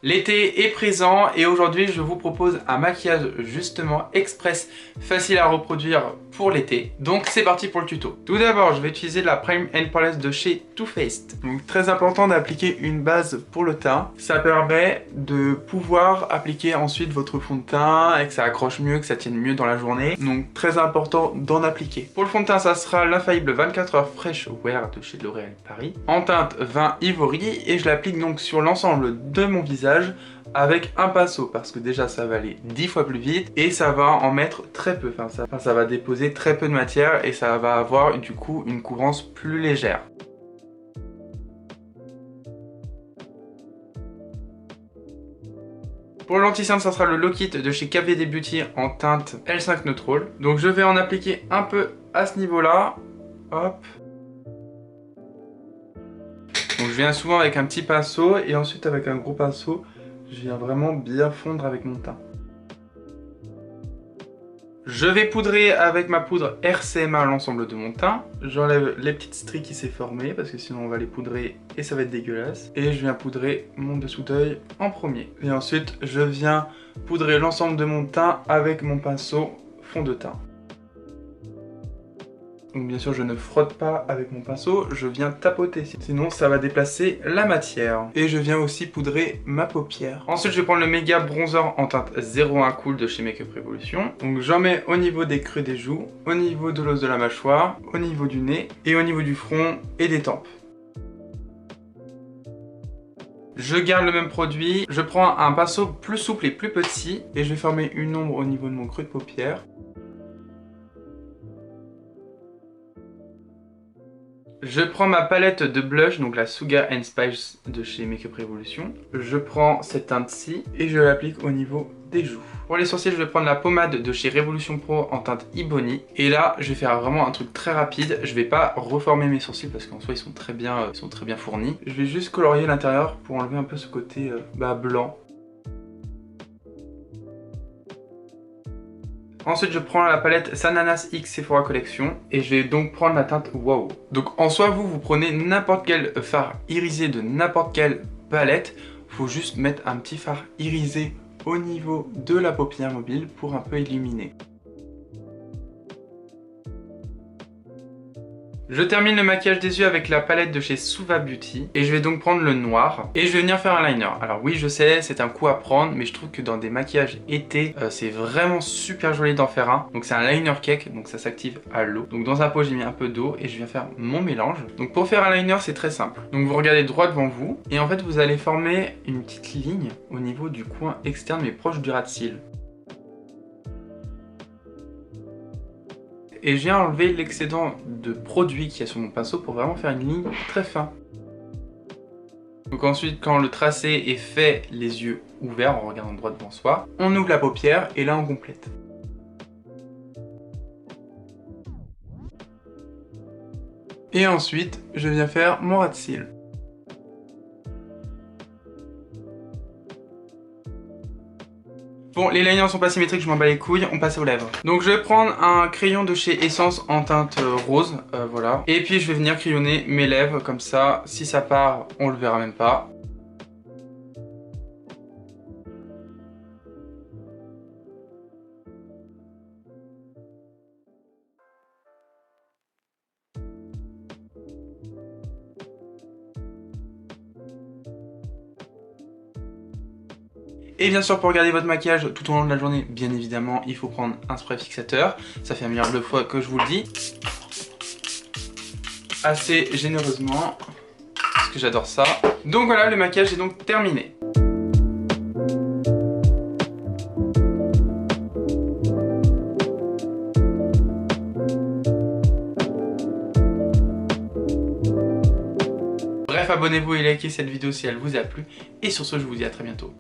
L'été est présent et aujourd'hui je vous propose un maquillage justement express, facile à reproduire pour l'été. Donc c'est parti pour le tuto. Tout d'abord je vais utiliser la Prime and Palette de chez Too Faced. Donc très important d'appliquer une base pour le teint. Ça permet de pouvoir appliquer ensuite votre fond de teint et que ça accroche mieux, que ça tienne mieux dans la journée. Donc très important d'en appliquer. Pour le fond de teint ça sera l'infaillible 24 heures Fresh Wear de chez L'Oréal Paris. En teinte 20 Ivory et je l'applique donc sur l'ensemble de mon visage avec un pinceau parce que déjà ça va aller 10 fois plus vite et ça va en mettre très peu, ça va déposer très peu de matière et ça va avoir du coup une couvrance plus légère. Pour le lentillissant, ça sera le Lock It de chez KVD Beauty en teinte L5 Neutral. Donc je vais en appliquer un peu à ce niveau là, hop. Donc je viens souvent avec un petit pinceau et ensuite avec un gros pinceau, je viens vraiment bien fondre avec mon teint. Je vais poudrer avec ma poudre RCMA l'ensemble de mon teint. J'enlève les petites stries qui s'est formées parce que sinon on va les poudrer et ça va être dégueulasse. Et je viens poudrer mon dessous d'œil en premier. Et ensuite je viens poudrer l'ensemble de mon teint avec mon pinceau fond de teint. Donc bien sûr je ne frotte pas avec mon pinceau, je viens tapoter, sinon ça va déplacer la matière. Et je viens aussi poudrer ma paupière. Ensuite je vais prendre le méga bronzer en teinte 01 Cool de chez Makeup Revolution. Donc j'en mets au niveau des creux des joues, au niveau de l'os de la mâchoire, au niveau du nez et au niveau du front et des tempes. Je garde le même produit, je prends un pinceau plus souple et plus petit et je vais former une ombre au niveau de mon creux de paupière. Je prends ma palette de blush, donc la Sugar and Spice de chez Makeup Revolution. Je prends cette teinte-ci et je l'applique au niveau des joues. Pour les sourcils, je vais prendre la pommade de chez Revolution Pro en teinte Ebony. Et là, je vais faire vraiment un truc très rapide. Je vais pas reformer mes sourcils parce qu'en soi, ils sont très bien fournis. Je vais juste colorier l'intérieur pour enlever un peu ce côté blanc. Ensuite, je prends la palette Sananas X Sephora Collection et je vais donc prendre la teinte Wow. Donc en soi, vous prenez n'importe quel fard irisé de n'importe quelle palette. Il faut juste mettre un petit fard irisé au niveau de la paupière mobile pour un peu illuminer. Je termine le maquillage des yeux avec la palette de chez Suva Beauty et je vais donc prendre le noir et je vais venir faire un liner. Alors oui je sais c'est un coup à prendre mais je trouve que dans des maquillages été c'est vraiment super joli d'en faire un. Donc c'est un liner cake donc ça s'active à l'eau. Donc dans un pot j'ai mis un peu d'eau et je viens faire mon mélange. Donc pour faire un liner c'est très simple. Donc vous regardez droit devant vous et en fait vous allez former une petite ligne au niveau du coin externe mais proche du ras de cils. Et je viens enlever l'excédent de produit qu'il y a sur mon pinceau pour vraiment faire une ligne très fin. Donc ensuite, quand le tracé est fait, les yeux ouverts en regardant droit devant soi, on ouvre la paupière et là on complète. Et ensuite, je viens faire mon ras de cils. Bon, les liners sont pas symétriques, je m'en bats les couilles, on passe aux lèvres. Donc je vais prendre un crayon de chez Essence en teinte rose, voilà. Et puis je vais venir crayonner mes lèvres, comme ça, si ça part, on le verra même pas. Et bien sûr pour garder votre maquillage tout au long de la journée, bien évidemment, il faut prendre un spray fixateur. Ça fait un milliard de fois que je vous le dis. Assez généreusement, parce que j'adore ça. Donc voilà, le maquillage est donc terminé. Bref, abonnez-vous et likez cette vidéo si elle vous a plu. Et sur ce, je vous dis à très bientôt.